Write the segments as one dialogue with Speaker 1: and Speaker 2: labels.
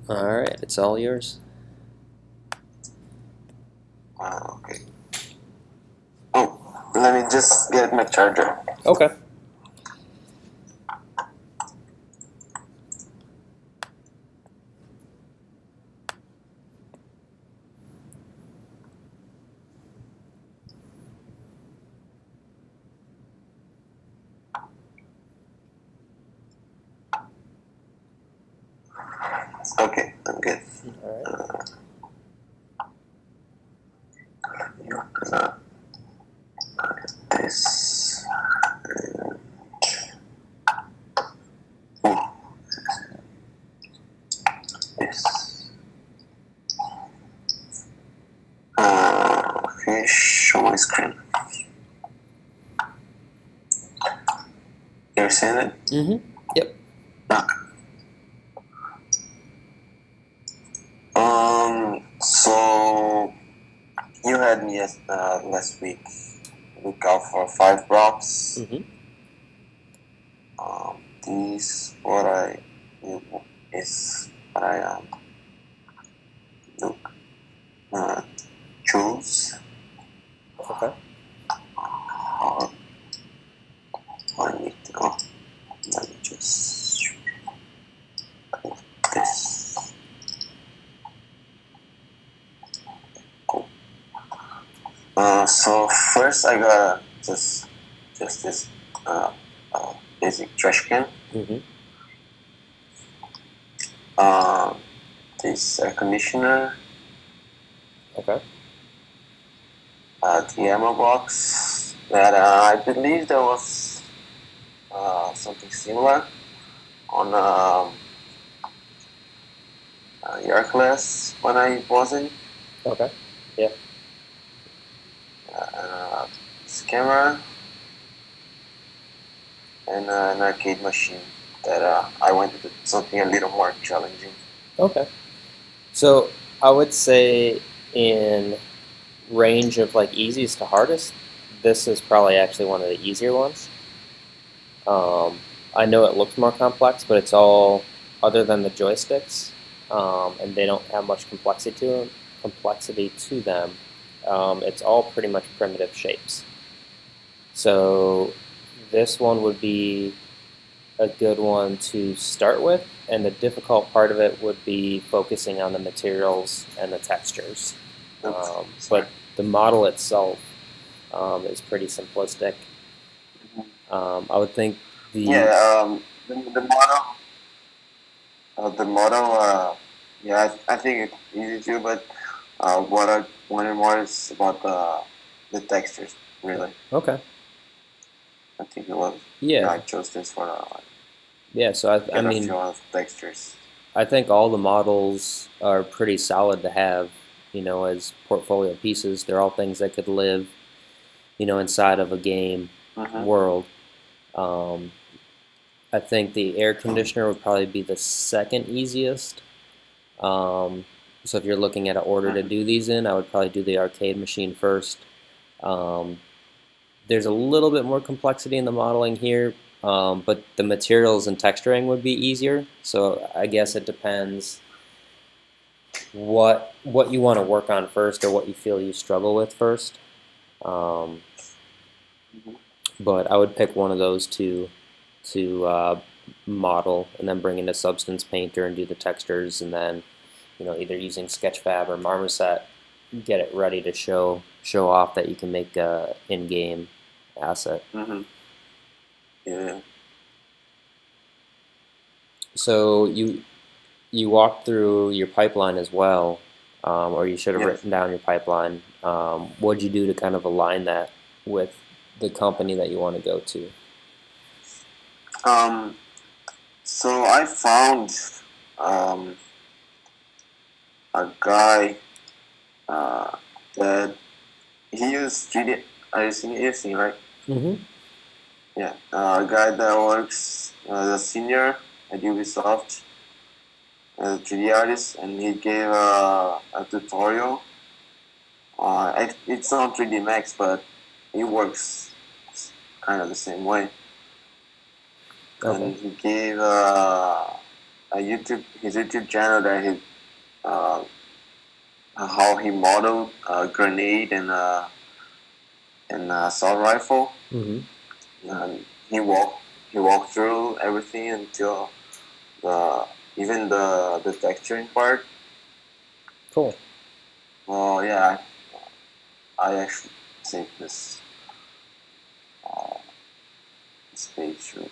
Speaker 1: Alright, it's all yours.
Speaker 2: Okay. Oh, let me just get my charger.
Speaker 1: Okay.
Speaker 2: Okay, I'm good.
Speaker 1: Alright.
Speaker 2: You're gonna this. Oh, this. Okay, show my screen. You're seeing it?
Speaker 1: Mm-hmm. Yep.
Speaker 2: Okay. So you had me last week look out for 5 blocks.
Speaker 1: Mm-hmm.
Speaker 2: These what I is what I look choose
Speaker 1: Okay.
Speaker 2: or I need to go. Let me just click this. Cool. So first I got just this uh, basic trash can.
Speaker 1: Mm-hmm.
Speaker 2: Uh, this air conditioner.
Speaker 1: Okay.
Speaker 2: The ammo box. That I believe there was something similar on your class when I was in.
Speaker 1: Okay. Yeah.
Speaker 2: This camera and an arcade machine that I wanted to do something a little more challenging.
Speaker 1: Okay. So I would say in range of like easiest to hardest, this is probably actually one of the easier ones. Um, I know it looks more complex, but it's all other than the joysticks, and they don't have much complexity to them. It's all pretty much primitive shapes. So this one would be a good one to start with, and the difficult part of it would be focusing on the materials and the textures.
Speaker 2: Oops,
Speaker 1: But
Speaker 2: sorry.
Speaker 1: the model itself is pretty simplistic. I would think these.
Speaker 2: Yeah, the model, the model, yeah, I think it's easy too. But what I wanted more is about the textures. Really,
Speaker 1: Okay.
Speaker 2: I think it was. Yeah,
Speaker 1: Yeah.
Speaker 2: I chose this for
Speaker 1: Yeah. So I
Speaker 2: get a
Speaker 1: mean,
Speaker 2: feel of textures.
Speaker 1: I think all the models are pretty solid to have, as portfolio pieces. They're all things that could live, inside of a game
Speaker 2: Mm-hmm.
Speaker 1: world. Um, I think the air conditioner would probably be the second easiest. Um, so if you're looking at an order to
Speaker 2: Mm-hmm.
Speaker 1: do these in, I would probably do the arcade machine first. Um, there's a little bit more complexity in the modeling here, but the materials and texturing would be easier. So I guess it depends what you want to work on first or what you feel you struggle with first. Um,
Speaker 2: Mm-hmm.
Speaker 1: but I would pick one of those two to model, and then bring in a substance painter and do the textures, and then either using Sketchfab or Marmoset, get it ready to show off that you can make a in-game asset.
Speaker 2: Mm-hmm. Yeah.
Speaker 1: So you walked through your pipeline as well, or you should have
Speaker 2: Yes.
Speaker 1: written down your pipeline. What'd you do to kind of align that with the company that you want to go to?
Speaker 2: Um. So I found um a guy uh that he used 3D. Are you seeing? You've seen, right?
Speaker 1: Mm-hmm.
Speaker 2: Yeah. A guy that works as a senior at Ubisoft as a 3D artist, and he gave a tutorial. It's not 3D Max, but it works kind of the same way.
Speaker 1: Okay.
Speaker 2: And he gave his YouTube channel that he uh, how he modeled a grenade and assault rifle.
Speaker 1: Mm-hmm.
Speaker 2: And he walked through everything until the even the texturing part.
Speaker 1: Cool.
Speaker 2: Well, yeah, I actually think uh, this page through.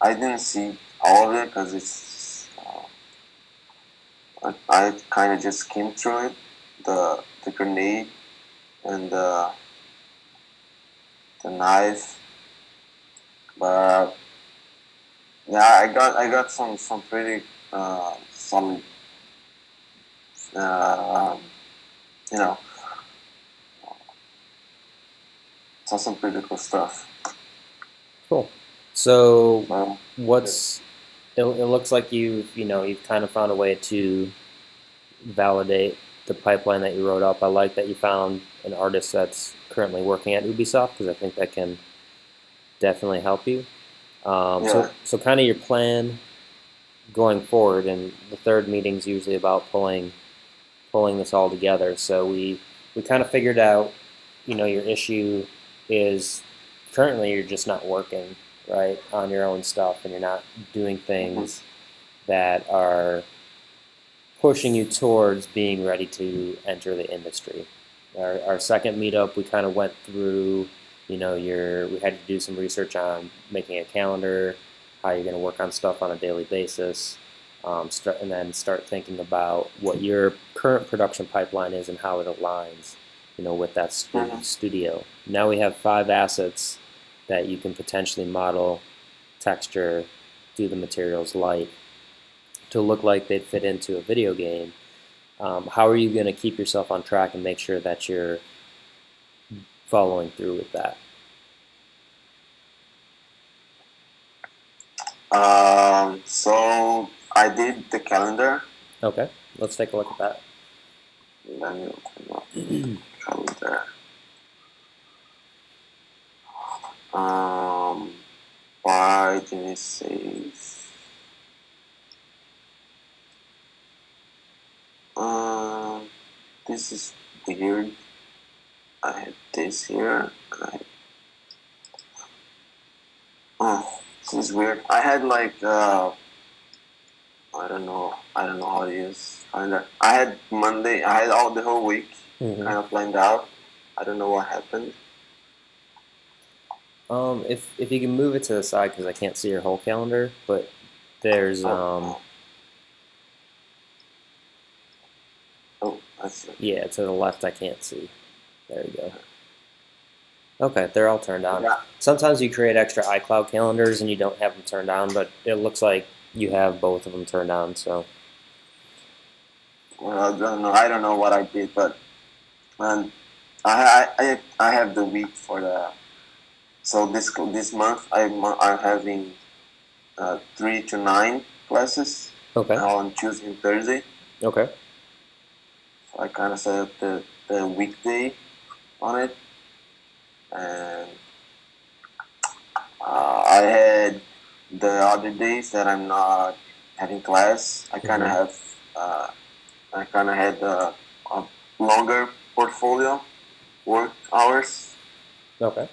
Speaker 2: I didn't see all of it because I kind of just skimmed through it, the grenade and the knife, but yeah, I got some pretty solid, uh, you know, some pretty cool stuff.
Speaker 1: Cool. So
Speaker 2: Um,
Speaker 1: what's it looks like you've kind of found a way to validate the pipeline that you wrote up. I like that you found an artist that's currently working at Ubisoft because I think that can definitely help you.
Speaker 2: yeah.
Speaker 1: So kind of your plan going forward, and the third meeting's usually about pulling this all together. So we kind of figured out, your issue is currently you're just not working right on your own stuff, and you're not doing
Speaker 2: Mm-hmm.
Speaker 1: things that are pushing you towards being ready to enter the industry. Our second meetup, we kind of went through, we had to do some research on making a calendar, how you're going to work on stuff on a daily basis, and then start thinking about what your current production pipeline is and how it aligns, with that
Speaker 2: Mm-hmm.
Speaker 1: studio. Now we have 5 assets that you can potentially model, texture, do the materials light to look like they'd fit into a video game. How are you going to keep yourself on track and make sure that you're following through with that?
Speaker 2: So I did the calendar.
Speaker 1: Okay, let's take a look at that.
Speaker 2: Let me open up calendar. Um, why did it save? Um, this is weird. I had this here. Oh, this is weird. I had like I don't know how to use calendar. I had Monday. I had all the whole week
Speaker 1: Mm-hmm.
Speaker 2: kind of planned out. I don't know what happened.
Speaker 1: If you can move it to the side because I can't see your whole calendar, but there's
Speaker 2: Oh, oh, I see.
Speaker 1: yeah, to the left I can't see. There you go. Okay, they're all turned on.
Speaker 2: Yeah.
Speaker 1: Sometimes you create extra iCloud calendars and you don't have them turned on, but it looks like you have both of them turned on. So
Speaker 2: Well, I don't know. I don't know what I did, but um, I have the week for the. So this month I'm having 3 to 9 classes
Speaker 1: okay,
Speaker 2: on Tuesday and Thursday.
Speaker 1: okay,
Speaker 2: So I kind of set up the weekday on it, and I had the other days that I'm not having class.
Speaker 1: mm-hmm.
Speaker 2: Uh, I kind of had a longer portfolio work hours,
Speaker 1: Okay,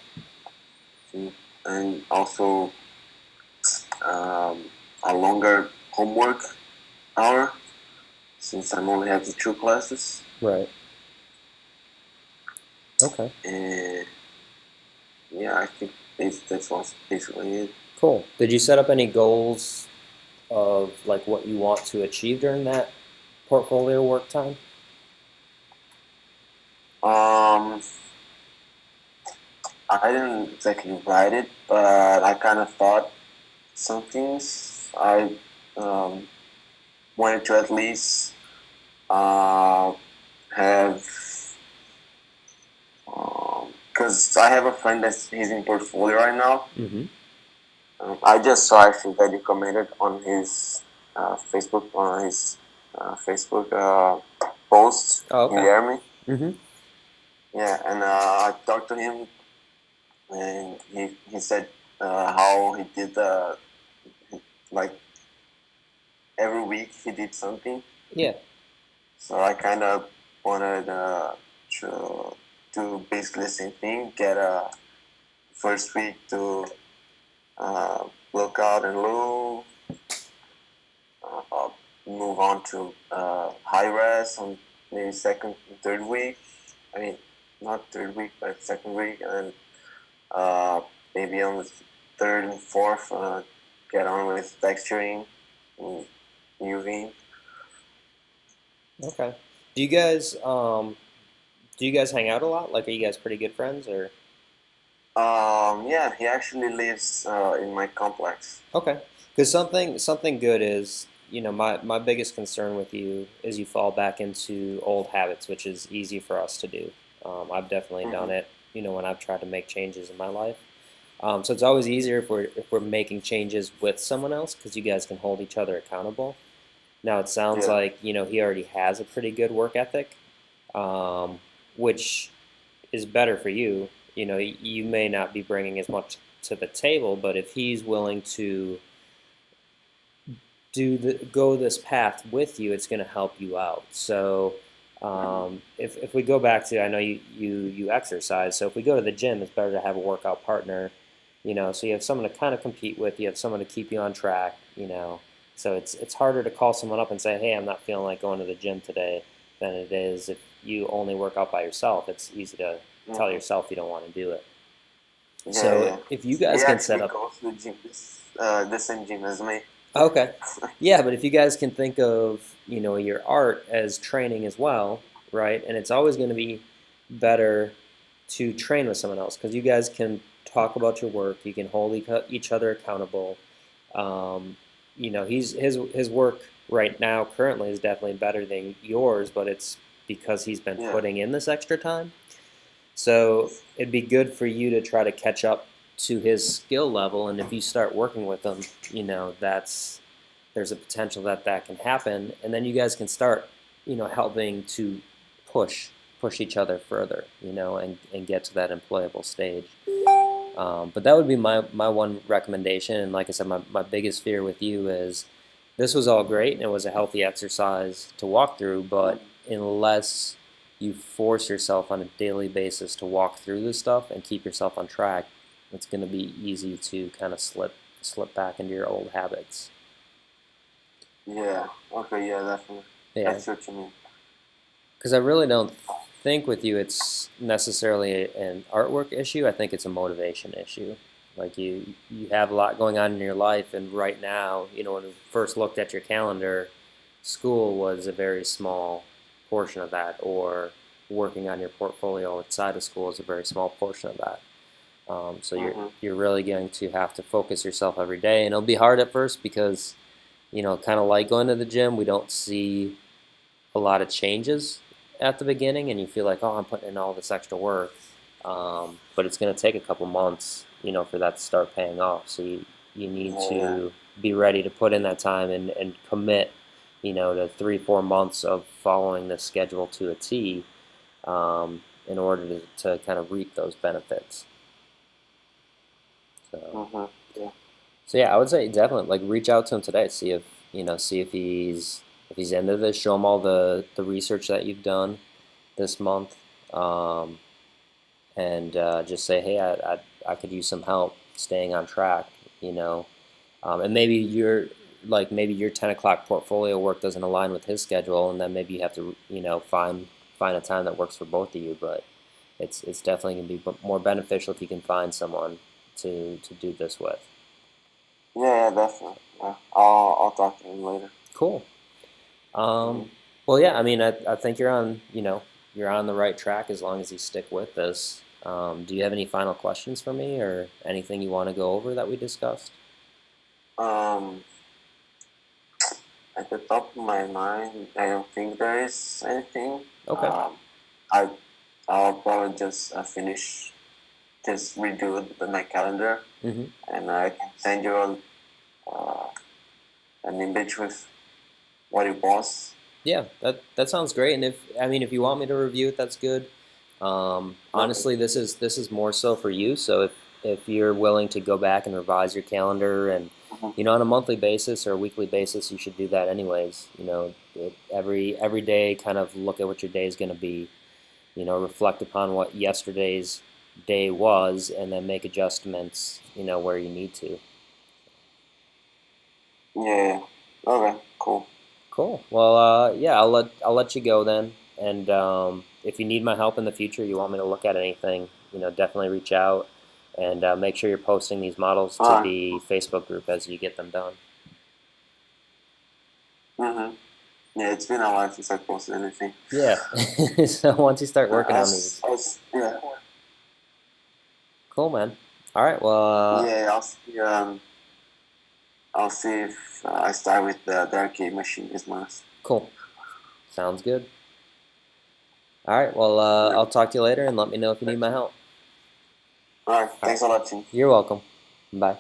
Speaker 2: and also a longer homework hour since I'm only having 2 classes.
Speaker 1: right, okay.
Speaker 2: And yeah, I think that's what's basically it.
Speaker 1: Cool. Did you set up any goals of like what you want to achieve during that portfolio work time?
Speaker 2: Um, I didn't exactly write it, but I kind of thought some things. I um, wanted to at least uh, have, because I have a friend that's he's in portfolio right now.
Speaker 1: Mm-hmm.
Speaker 2: I just saw actually that he commented on his Facebook post,
Speaker 1: Oh, okay.
Speaker 2: Guilherme.
Speaker 1: Mm-hmm.
Speaker 2: Yeah, and I talked to him, and he said how he did like every week he did something.
Speaker 1: Yeah.
Speaker 2: So I kind of wanted to do basically the same thing. Get a first week to look out and low. Uh, Move on to high res on maybe second and third week. I mean, not third week, but second week, and then maybe on the third and fourth, get on with texturing and UV.
Speaker 1: Okay. Do you guys do you guys hang out a lot? Like, are you guys pretty good friends or?
Speaker 2: Yeah, he actually lives in my complex.
Speaker 1: Okay. Because something good is, my biggest concern with you is you fall back into old habits, which is easy for us to do. I've definitely done
Speaker 2: Mm-hmm.
Speaker 1: it, when I've tried to make changes in my life. So it's always easier if we're making changes with someone else because you guys can hold each other accountable. Now it sounds
Speaker 2: Yeah.
Speaker 1: like he already has a pretty good work ethic, um, which is better for you. You may not be bringing as much to the table, but if he's willing to go this path with you, it's going to help you out. So if we go back to, I know you exercise, so if we go to the gym, it's better to have a workout partner. So you have someone to kind of compete with, you have someone to keep you on track. So it's harder to call someone up and say, hey, I'm not feeling like going to the gym today, than it is if you only work out by yourself. It's easy to tell
Speaker 2: Mm-hmm.
Speaker 1: yourself you don't want to do it.
Speaker 2: Yeah,
Speaker 1: So
Speaker 2: yeah.
Speaker 1: if you
Speaker 2: He
Speaker 1: guys can set
Speaker 2: actually
Speaker 1: up.
Speaker 2: goes to the gym, the same gym as me.
Speaker 1: Okay. Yeah, but if you guys can think of, your art as training as well, right? And it's always going to be better to train with someone else because you guys can talk about your work, you can hold each other accountable. Um, his work right now currently is definitely better than yours, but it's because he's been
Speaker 2: Yeah.
Speaker 1: putting in this extra time. So it'd be good for you to try to catch up to his skill level, and if you start working with him, that's there's a potential that that can happen, and then you guys can start, helping to push push each other further, and get to that employable stage. But that would be my one recommendation. And like I said, my biggest fear with you is this was all great and it was a healthy exercise to walk through, but unless you force yourself on a daily basis to walk through this stuff and keep yourself on track, it's going to be easy to kind of slip back into your old habits.
Speaker 2: Yeah. Okay. Yeah. Definitely.
Speaker 1: Yeah,
Speaker 2: That's what you mean.
Speaker 1: because I really don't think with you it's necessarily an artwork issue. I think it's a motivation issue. Like you have a lot going on in your life, and right now, when we first looked at your calendar, school was a very small portion of that, or working on your portfolio outside of school is a very small portion of that. So
Speaker 2: Mm-hmm.
Speaker 1: you're really going to have to focus yourself every day, and it'll be hard at first because kind of like going to the gym, we don't see a lot of changes at the beginning, and you feel like, oh, I'm putting in all this extra work, but it's going to take a couple months, for that to start paying off. So you need
Speaker 2: Yeah. Yeah.
Speaker 1: to be ready to put in that time and commit, to 3 4 months of following the schedule to a T, in order to kind of reap those benefits. So.
Speaker 2: Mm-hmm. Yeah.
Speaker 1: So yeah, I would say definitely like reach out to him today. See if he's into this. Show him all the research that you've done this month, um, and just say, hey, I could use some help staying on track. You know, and maybe your 10 o'clock portfolio work doesn't align with his schedule, and then maybe you have to find a time that works for both of you. But it's definitely gonna be more beneficial if you can find someone to do this with.
Speaker 2: Yeah. Yeah. Definitely. Yeah. I'll talk to him later.
Speaker 1: Cool.
Speaker 2: Mm-hmm.
Speaker 1: Well, yeah, I mean, I think you're on the right track as long as you stick with this. Do you have any final questions for me or anything you want to go over that we discussed?
Speaker 2: Um. At the top of my mind, I don't think there is anything.
Speaker 1: Okay.
Speaker 2: I I'll probably just just redo my calendar,
Speaker 1: hmm
Speaker 2: and I can send you uh, an image with what it was.
Speaker 1: Yeah, that sounds great. And if you want me to review it, that's good.
Speaker 2: Okay.
Speaker 1: Honestly, this is more so for you. So if you're willing to go back and revise your calendar and on a monthly basis or a weekly basis, you should do that anyways. Every day, kind of look at what your day is going to be. Reflect upon what yesterday's day was, and then make adjustments. Where you need to.
Speaker 2: Yeah. Okay. Cool.
Speaker 1: Cool. Well, yeah, I'll let you go then. And if you need my help in the future, you want me to look at anything, definitely reach out and make sure you're posting these models to
Speaker 2: All right.
Speaker 1: the Facebook group as you get them done.
Speaker 2: Yeah, it's been a while since I posted anything.
Speaker 1: Yeah. So once you start working on these,
Speaker 2: Yeah.
Speaker 1: cool, man. All right. Well,
Speaker 2: Yeah, I'll see if I start with the arcade machine this month.
Speaker 1: cool. Sounds good. All right. Well,
Speaker 2: Yeah.
Speaker 1: I'll talk to you later and let me know if you need my help.
Speaker 2: All right.
Speaker 1: All right.
Speaker 2: Thanks a lot, Tim.
Speaker 1: You're welcome. Bye.